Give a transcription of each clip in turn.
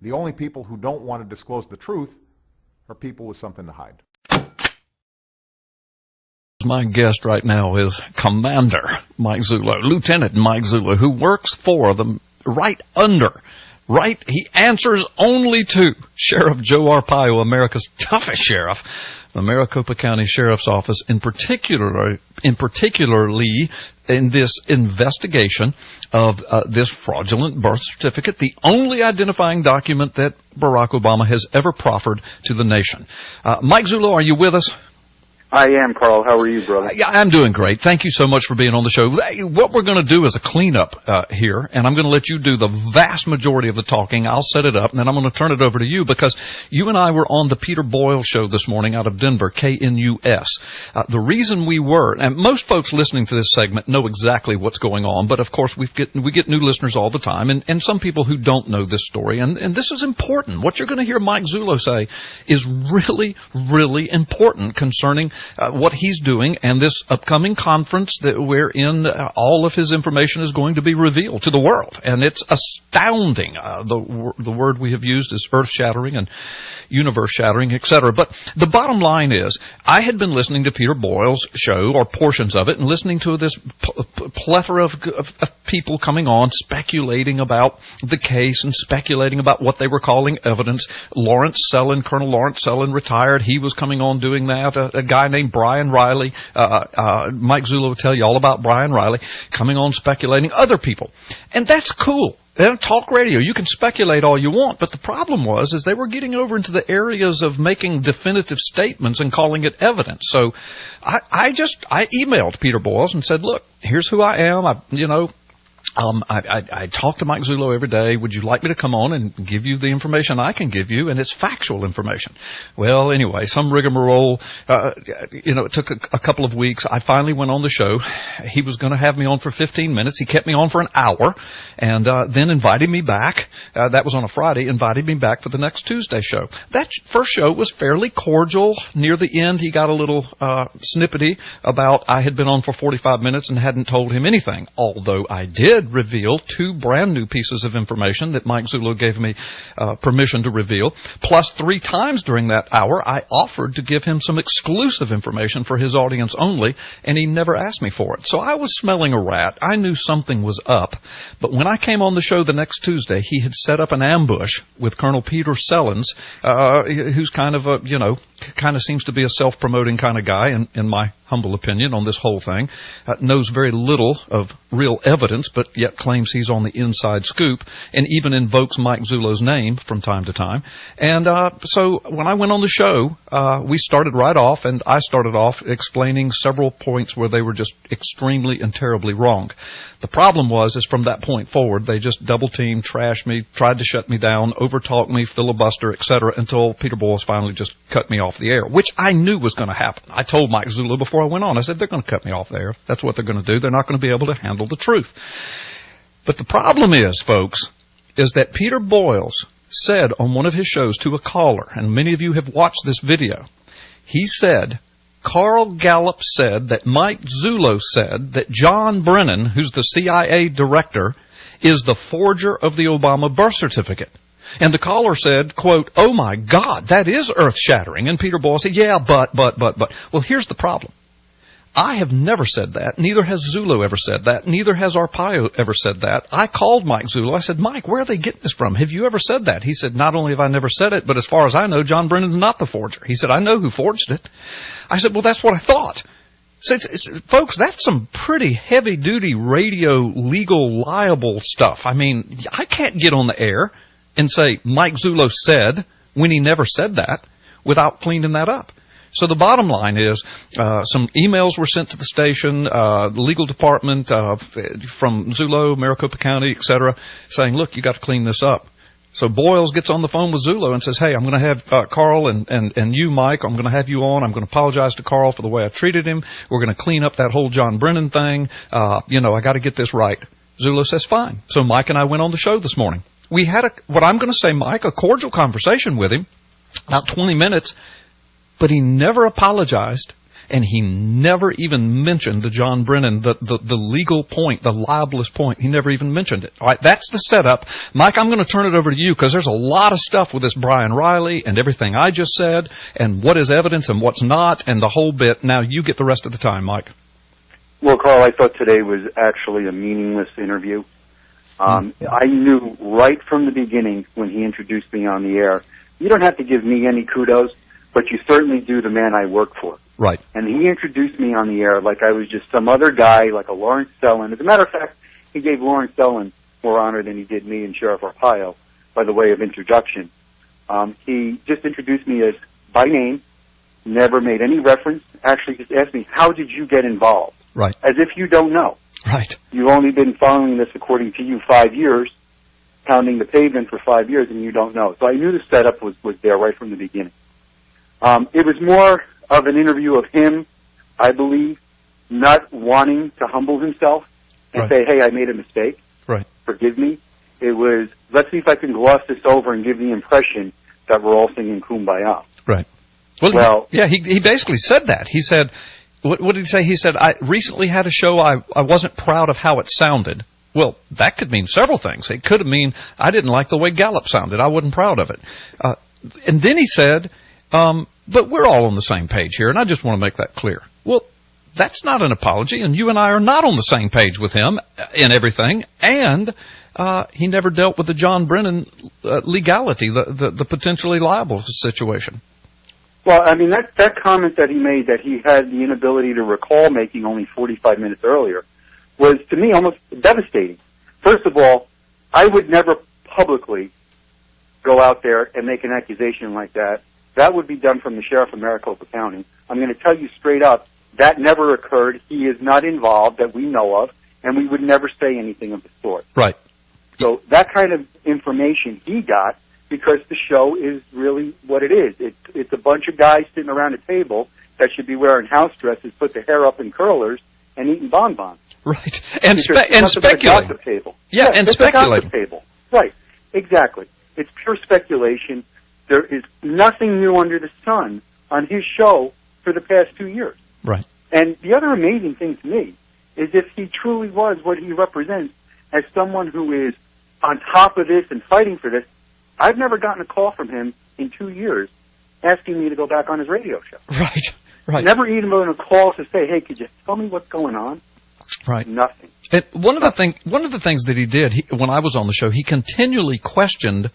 The only people who don't want to disclose the truth are people with something to hide. My guest right now is Commander Mike Zullo, Lieutenant Mike Zullo, who works for the he answers only to Sheriff Joe Arpaio, America's toughest sheriff, the Maricopa County Sheriff's Office, particularly in this investigation of this fraudulent birth certificate, the only identifying document that Barack Obama has ever proffered to the nation. Mike Zullo, are you with us? I am, Carl. How are you, brother? Yeah, I'm doing great. Thank you so much for being on the show. What we're going to do is a cleanup here, and I'm going to let you do the vast majority of the talking. I'll set it up, and then I'm going to turn it over to you because you and I were on the Peter Boyle show this morning out of Denver, KNUS. The reason we were, and most folks listening to this segment know exactly what's going on, but of course we get new listeners all the time, and some people who don't know this story, and this is important. What you're going to hear Mike Zullo say is really, really important concerning what he's doing and this upcoming conference wherein all of his information is going to be revealed to the world. And it's astounding. The word we have used is earth-shattering and universe-shattering, etc. But the bottom line is, I had been listening to Peter Boyle's show, or portions of it, and listening to this plethora of people coming on, speculating about the case and speculating about what they were calling evidence. Colonel Lawrence Sellin retired. He was coming on doing that. A guy named Brian Riley, Mike Zullo will tell you all about Brian Riley, coming on speculating, other people. And that's cool. Talk radio, you can speculate all you want, but the problem is they were getting over into the areas of making definitive statements and calling it evidence. So I emailed Peter Boyles and said, look, here's who I am. I talk to Mike Zullo every day. Would you like me to come on and give you the information I can give you? And it's factual information. Well, anyway, some rigmarole. It took a couple of weeks. I finally went on the show. He was going to have me on for 15 minutes. He kept me on for an hour and then invited me back. That was on a Friday, invited me back for the next Tuesday show. That first show was fairly cordial. Near the end, he got a little snippety about I had been on for 45 minutes and hadn't told him anything, although I did reveal 2 brand new pieces of information that Mike Zullo gave me permission to reveal. Plus 3 times during that hour, I offered to give him some exclusive information for his audience only, and he never asked me for it. So I was smelling a rat. I knew something was up. But when I came on the show the next Tuesday, he had set up an ambush with Colonel Peter Sellins, who's kind of seems to be a self-promoting kind of guy, in my humble opinion, on this whole thing. Knows very little of real evidence, but yet claims he's on the inside scoop, and even invokes Mike Zullo's name from time to time. And so when I went on the show, we started right off, and I started off explaining several points where they were just extremely and terribly wrong. The problem is from that point forward, they just double-teamed, trashed me, tried to shut me down, overtalk me, filibuster, etc., until Peter Boyles finally just cut me off the air, which I knew was going to happen. I told Mike Zullo before I went on, I said, they're going to cut me off the air. That's what they're going to do. They're not going to be able to handle the truth. But the problem is, folks, is that Peter Boyles said on one of his shows to a caller, and many of you have watched this video, he said, Carl Gallup said that Mike Zullo said that John Brennan, who's the CIA director, is the forger of the Obama birth certificate. And the caller said, quote, oh my God, that is earth-shattering. And Peter Boyles said, yeah, but. Well, here's the problem. I have never said that. Neither has Zullo ever said that. Neither has Arpaio ever said that. I called Mike Zullo. I said, Mike, where are they getting this from? Have you ever said that? He said, not only have I never said it, but as far as I know, John Brennan's not the forger. He said, I know who forged it. I said, well, that's what I thought. So folks, that's some pretty heavy-duty radio, legal, liable stuff. I mean, I can't get on the air and say Mike Zullo said when he never said that without cleaning that up. So the bottom line is some emails were sent to the station, the legal department from Zullo, Maricopa County, etc., saying, look, you got to clean this up. So Boyles gets on the phone with Zullo and says, hey, I'm going to have Carl and you, Mike, I'm going to have you on. I'm going to apologize to Carl for the way I treated him. We're going to clean up that whole John Brennan thing. I got to get this right. Zullo says, fine. So Mike and I went on the show this morning. We had what I'm going to say, Mike, a cordial conversation with him, about 20 minutes, but he never apologized, and he never even mentioned the John Brennan, the legal point, the libelous point. He never even mentioned it. All right, that's the setup. Mike, I'm going to turn it over to you because there's a lot of stuff with this Brian Riley and everything I just said and what is evidence and what's not and the whole bit. Now you get the rest of the time, Mike. Well, Carl, I thought today was actually a meaningless interview. I knew right from the beginning when he introduced me on the air, you don't have to give me any kudos, but you certainly do the man I work for. Right. And he introduced me on the air like I was just some other guy, like a Lawrence Sellin. As a matter of fact, he gave Lawrence Sellin more honor than he did me and Sheriff Arpaio by the way of introduction. He just introduced me as by name, never made any reference, actually just asked me, how did you get involved? Right. As if you don't know. Right. You've only been following this, according to you, 5 years, pounding the pavement for 5 years, and you don't know. So I knew the setup was there right from the beginning. It was more of an interview of him, I believe, not wanting to humble himself and say, hey, I made a mistake. Right. Forgive me. It was, let's see if I can gloss this over and give the impression that we're all singing Kumbaya. Right. Well, yeah, he basically said that. He said, what did he say? He said, I recently had a show, I wasn't proud of how it sounded. Well, that could mean several things. It could mean I didn't like the way Gallup sounded. I wasn't proud of it. And then he said, but we're all on the same page here, and I just want to make that clear. Well, that's not an apology, and you and I are not on the same page with him in everything, and he never dealt with the John Brennan legality, the potentially liable situation. Well, I mean, that comment that he made, that he had the inability to recall making only 45 minutes earlier, was, to me, almost devastating. First of all, I would never publicly go out there and make an accusation like that. That would be done from the Sheriff of Maricopa County. I'm going to tell you straight up, that never occurred. He is not involved that we know of, and we would never say anything of the sort. Right. So that kind of information he got, because the show is really what it is. It's a bunch of guys sitting around a table that should be wearing house dresses, put their hair up in curlers, and eating bonbons. Right. And speculating. Table. Yeah, and speculating. Table. Right. Exactly. It's pure speculation. There is nothing new under the sun on his show for the past 2 years. Right. And the other amazing thing to me is if he truly was what he represents as someone who is on top of this and fighting for this, I've never gotten a call from him in 2 years asking me to go back on his radio show. Right, right. Never even a call to say, hey, could you tell me what's going on? Right. Nothing. And one of the things that he did when I was on the show, he continually questioned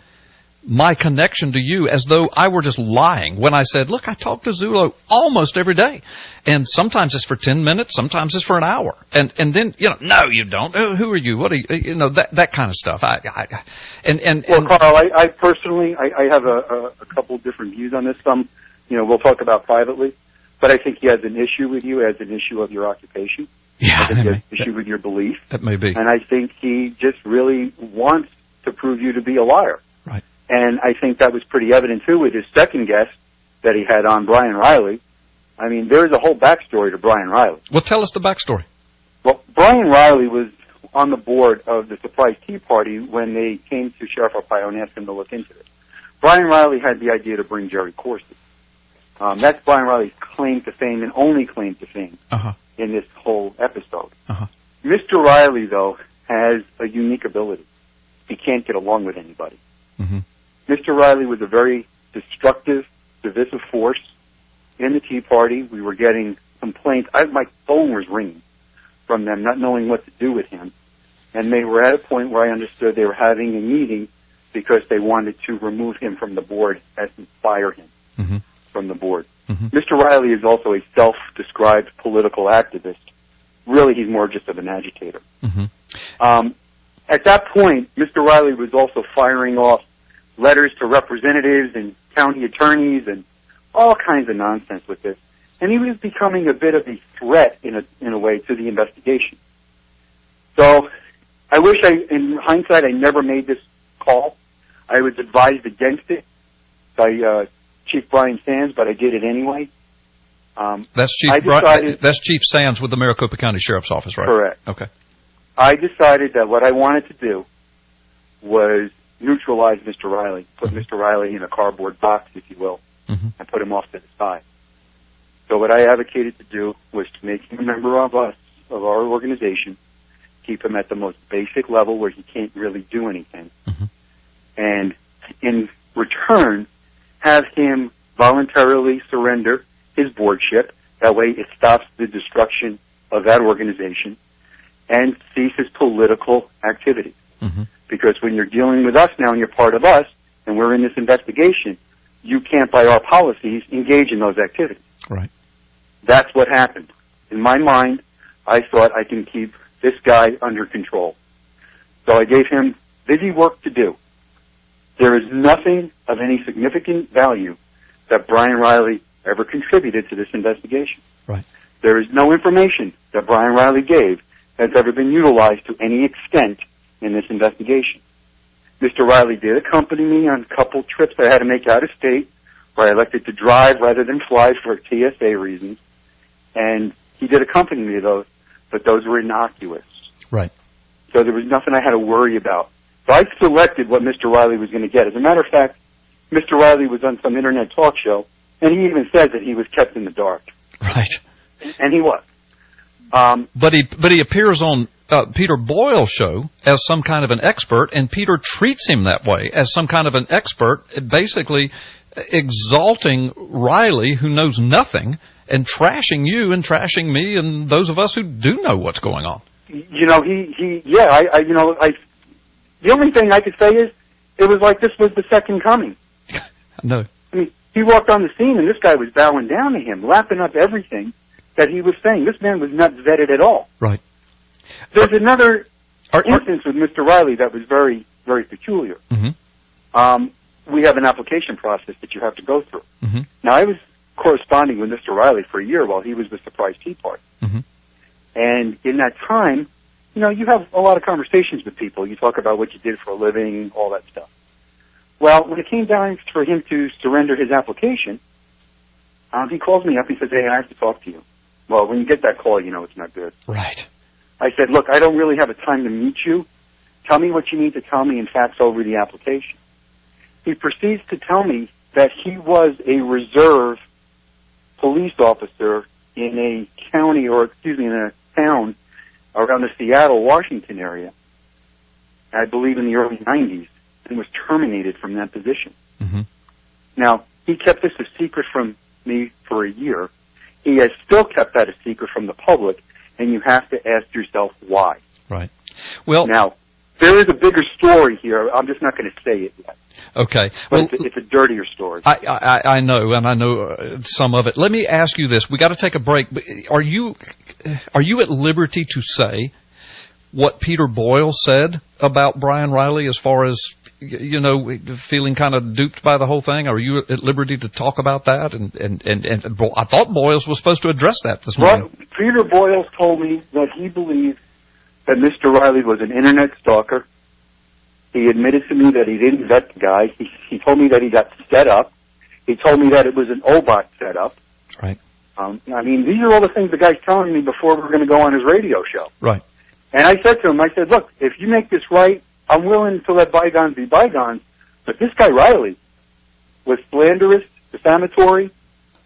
my connection to you as though I were just lying when I said, look, I talk to Zulo almost every day. And sometimes it's for 10 minutes, sometimes it's for an hour. And then, no, you don't. Who are you? What are you? That kind of stuff. Well, Carl, I personally, I have a couple different views on this. Some, we'll talk about privately, but I think he has an issue with you as an issue of your occupation. Yeah. I think he has an issue with your belief. That may be. And I think he just really wants to prove you to be a liar. Right. And I think that was pretty evident, too, with his second guest that he had on, Brian Riley. I mean, there's a whole backstory to Brian Riley. Well, tell us the backstory. Well, Brian Riley was on the board of the Surprise Tea Party when they came to Sheriff Arpaio and asked him to look into it. Brian Riley had the idea to bring Jerry Corsi. That's Brian Riley's claim to fame and only claim to fame in this whole episode. Mr. Riley, though, has a unique ability. He can't get along with anybody. Mm-hmm. Mr. Riley was a very destructive, divisive force in the Tea Party. We were getting complaints. My phone was ringing from them, not knowing what to do with him. And they were at a point where I understood they were having a meeting because they wanted to remove him from the board and fire him from the board. Mr. Riley is also a self-described political activist. Really, he's more just of an agitator. At that point, Mr. Riley was also firing off letters to representatives and county attorneys and all kinds of nonsense with this. And he was becoming a bit of a threat, in a way, to the investigation. So I wish in hindsight, I never made this call. I was advised against it by Chief Brian Sands, but I did it anyway. That's Chief Sands with the Maricopa County Sheriff's Office, right? Correct. Okay. I decided that what I wanted to do was neutralize Mr. Riley, put Mr. Riley in a cardboard box, if you will, and put him off to the side. So what I advocated to do was to make him a member of our organization, keep him at the most basic level where he can't really do anything, and in return, have him voluntarily surrender his boardship. That way it stops the destruction of that organization and cease his political activity. Because when you're dealing with us now and you're part of us and we're in this investigation, you can't, by our policies, engage in those activities. Right. That's what happened. In my mind, I thought I can keep this guy under control. So I gave him busy work to do. There is nothing of any significant value that Brian Riley ever contributed to this investigation. Right. There is no information that Brian Riley gave that's ever been utilized to any extent in this investigation. Mr. Riley did accompany me on a couple trips I had to make out of state, where I elected to drive rather than fly for TSA reasons, and he did accompany me to those, but those were innocuous. Right. So there was nothing I had to worry about. So I selected what Mr. Riley was going to get. As a matter of fact, Mr. Riley was on some internet talk show, and he even said that he was kept in the dark. Right. And he was. But he appears on Peter Boyle's show as some kind of an expert, and Peter treats him that way, as some kind of an expert, basically exalting Riley, who knows nothing, and trashing you and trashing me and those of us who do know what's going on. You know, the only thing I could say is it was like this was the second coming. No. I mean, he walked on the scene and this guy was bowing down to him, lapping up everything that he was saying. This man was not vetted at all. Right. There's another instance with Mr. Riley that was very, very peculiar. We have an application process that you have to go through. Now, I was corresponding with Mr. Riley for a year while he was the Surprise Tea Party. And in that time, you know, you have a lot of conversations with people. You talk about what you did for a living, all that stuff. Well, when it came down for him to surrender his application, he calls me up. He says, "Hey, I have to talk to you." Well, when you get that call, you know it's not good. Right. I said, "Look, I don't really have a time to meet you. Tell me what you need to tell me and fax over the application." He proceeds to tell me that he was a reserve police officer in a county, or in a town around the Seattle, Washington area, I believe in the early 90s, and was terminated from that position. Now, he kept this a secret from me for a year. He has still kept that a secret from the public, and you have to ask yourself why. Right. Well, now, there is a bigger story here. I'm just not going to say it yet. Okay. But it's a dirtier story. I know, and I know some of it. Let me ask you this. We got to take a break. Are you at liberty to say what Peter Boyle said about Brian Riley as far as, you know, feeling kind of duped by the whole thing? Are you at liberty to talk about that? And I thought Boyles was supposed to address that this morning. Well, Peter Boyles told me that he believed that Mr. Riley was an internet stalker. He admitted to me that he didn't vet the guy. He told me that he got set up. He told me that it was an OBOT setup. Right. I mean, these are all the things the guy's telling me before we're going to go on his radio show. Right. And I said to him, look, if you make this right, I'm willing to let bygones be bygones, but this guy Riley was slanderous, defamatory,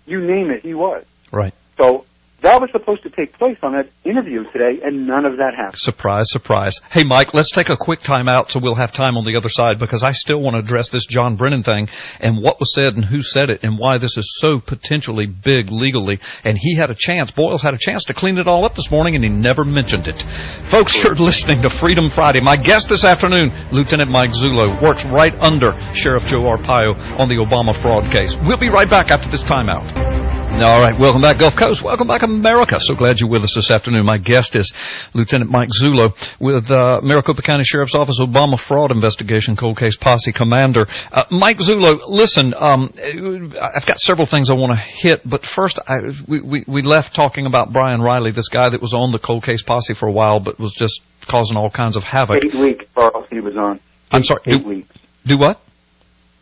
you name it, he was. Right. So that was supposed to take place on that interview today, and none of that happened. Surprise, surprise. Hey, Mike, let's take a quick time out so we'll have time on the other side, because I still want to address this John Brennan thing and what was said and who said it and why this is so potentially big legally. And he had a chance, Boyles had a chance to clean it all up this morning, and he never mentioned it. Folks, you're listening to Freedom Friday. My guest this afternoon, Lieutenant Mike Zullo, works right under Sheriff Joe Arpaio on the Obama fraud case. We'll be right back after this timeout. All right, welcome back, Gulf Coast. Welcome back, America. So glad you're with us this afternoon. My guest is Lieutenant Mike Zullo with Maricopa County Sheriff's Office Obama Fraud Investigation Cold Case Posse Commander. Mike Zullo, listen, I've got several things I want to hit, but first we left talking about Brian Riley, this guy that was on the Cold Case Posse for a while but was just causing all kinds of havoc. 8 weeks, Charles, he was on. I'm sorry? 8 weeks. Do what?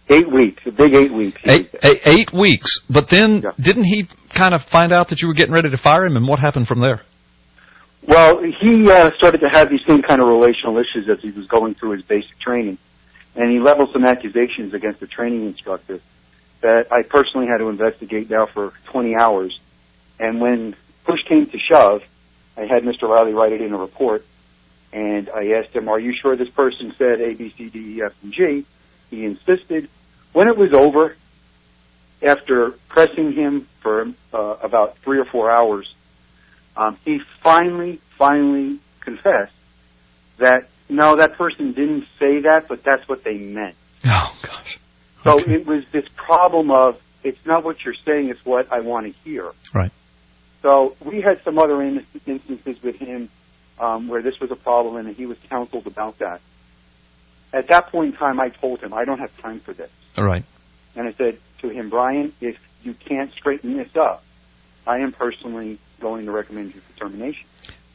8 weeks, a big 8 weeks. 8 weeks. But then didn't he kind of find out that you were getting ready to fire him, and what happened from there? Well, he started to have these same kind of relational issues as he was going through his basic training, and he leveled some accusations against the training instructor that I personally had to investigate now for 20 hours And when push came to shove, I had Mr. Riley write it in a report, and I asked him, are you sure this person said A, B, C, D, E, F, and G? He insisted. When it was over, after pressing him for about 3 or 4 hours, he finally confessed that, no, that person didn't say that, but that's what they meant. Oh, gosh. So Okay. it was this problem of, it's not what you're saying, it's what I want to hear. Right. So we had some other instances with him where this was a problem, and he was counseled about that. At that point in time, I told him, I don't have time for this. All right. And I said to him, Brian, if you can't straighten this up, I am personally going to recommend you for termination.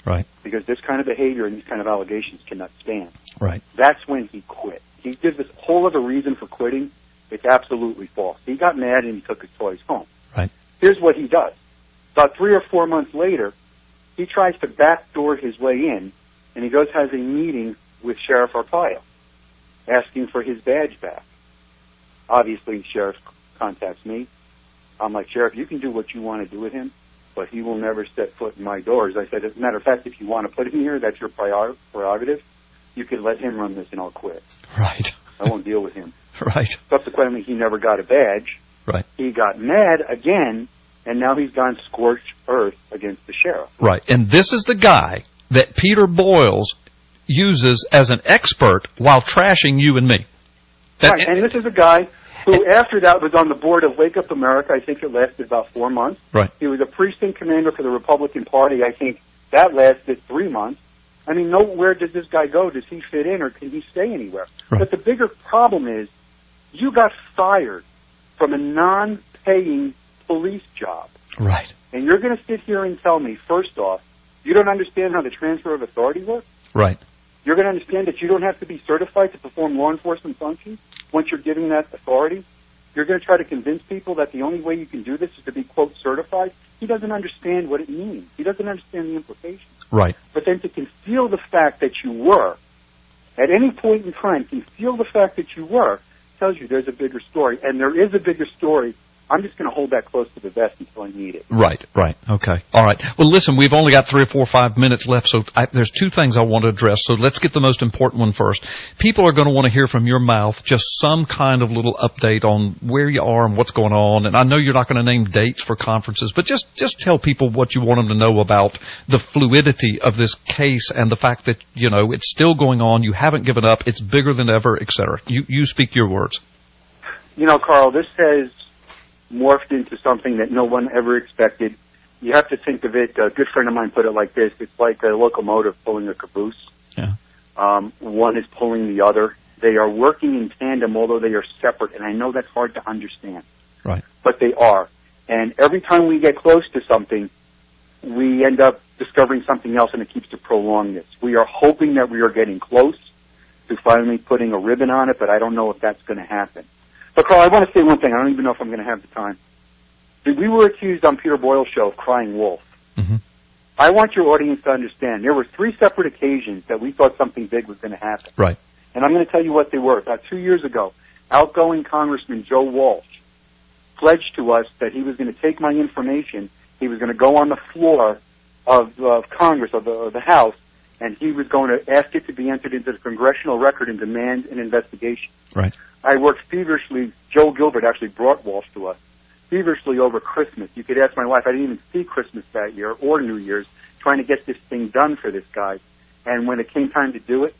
Right. Because this kind of behavior and these kind of allegations cannot stand. Right. That's when he quit. He gives this whole other reason for quitting. It's absolutely false. He got mad and he took his toys home. Right. Here's what he does. About 3 or 4 months later, he tries to backdoor his way in, and he goes has a meeting with Sheriff Arpaio, asking for his badge back. Obviously, Sheriff contacts me. I'm like, Sheriff, you can do what you want to do with him, but he will never step foot in my doors. I said, as a matter of fact, if you want to put him here, that's your prerogative. You can let him run this and I'll quit. Right. I won't deal with him. Right. Subsequently, he never got a badge. Right. He got mad again, and now he's gone scorched earth against the sheriff. Right. And this is the guy that Peter Boyles uses as an expert while trashing you and me. Right, and this is a guy who, after that, was on the board of Wake Up America. I think it lasted about 4 months. Right. He was a precinct commander for the Republican Party. I think that lasted 3 months. I mean, nowhere does this guy go. Does he fit in, or can he stay anywhere? Right. But the bigger problem is, you got fired from a non-paying police job. Right. And you're going to sit here and tell me, first off, you don't understand how the transfer of authority works? Right. You're going to understand that you don't have to be certified to perform law enforcement functions once you're given that authority? You're going to try to convince people that the only way you can do this is to be, quote, certified? He doesn't understand what it means. He doesn't understand the implications. Right. But then to conceal the fact that you were, at any point in time, conceal the fact that you were, tells you there's a bigger story. And there is a bigger story. I'm just going to hold that close to the vest until I need it. Right, right. Okay. All right. Well, listen, we've only got 3 or 4 or 5 minutes left, so there's 2 things I want to address. So let's get the most important one first. People are going to want to hear from your mouth just some kind of little update on where you are and what's going on. And I know you're not going to name dates for conferences, but just tell people what you want them to know about the fluidity of this case and the fact that, you know, it's still going on. You haven't given up. It's bigger than ever, et cetera. You speak your words. You know, Carl, this has morphed into something that no one ever expected. You have to think of it, a good friend of mine put it like this, it's like a locomotive pulling a caboose. Yeah. One is pulling the other. They are working in tandem, although they are separate, and I know that's hard to understand. Right. But they are. And every time we get close to something, we end up discovering something else, and it keeps to prolong this. We are hoping that we are getting close to finally putting a ribbon on it, but I don't know if that's going to happen. But, Carl, I want to say one thing. I don't even know if I'm going to have the time. We were accused on Peter Boyle's show of crying wolf. Mm-hmm. I want your audience to understand there were 3 separate occasions that we thought something big was going to happen. Right. And I'm going to tell you what they were. About 2 years ago, outgoing Congressman Joe Walsh pledged to us that he was going to take my information, he was going to go on the floor of Congress, of the House, and he was going to ask it to be entered into the congressional record and demand an investigation. Right. I worked feverishly. Joe Gilbert actually brought Walsh to us feverishly over Christmas. You could ask my wife. I didn't even see Christmas that year or New Year's, trying to get this thing done for this guy. And when it came time to do it,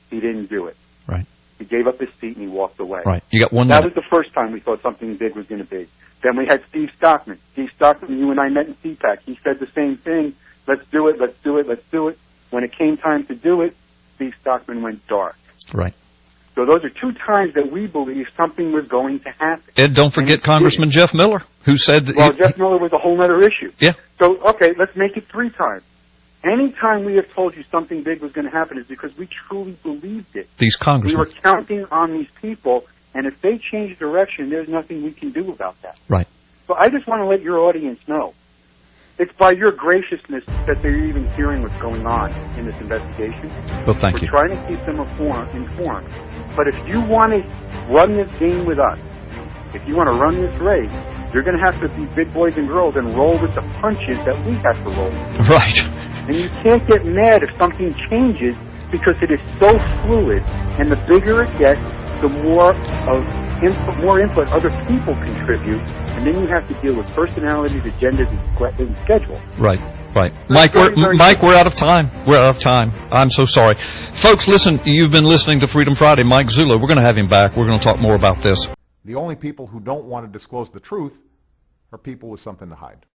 he didn't do it. Right. He gave up his seat and he walked away. Right. You got 1 That minute. was the first time we thought something big was going to be. Then we had Steve Stockman. Steve Stockman, you and I met in CPAC. He said the same thing. Let's do it, let's do it, let's do it. When it came time to do it, Steve Stockman went dark. Right. So those are 2 times that we believe something was going to happen. And don't forget Congressman Jeff Miller, who said that... Well, Jeff Miller was a whole other issue. Yeah. So, okay, let's make it 3 times. Any time we have told you something big was going to happen is because we truly believed it. These We congressmen. were counting on these people, and if they change direction, there's nothing we can do about that. Right. So I just want to let your audience know, it's by your graciousness that they're even hearing what's going on in this investigation. Well, thank you. We're trying to keep them informed. But if you want to run this game with us, if you want to run this race, You're going to have to be big boys and girls and roll with the punches that we have to roll with. Right. And you can't get mad if something changes because it is so fluid. And the bigger it gets, the more input other people contribute. And then you have to deal with personalities, agendas, and schedule. Right. Right. Mike, we're out of time. We're out of time. I'm so sorry. Folks, listen, you've been listening to Freedom Friday. Mike Zula, we're going to have him back. We're going to talk more about this. The only people who don't want to disclose the truth are people with something to hide.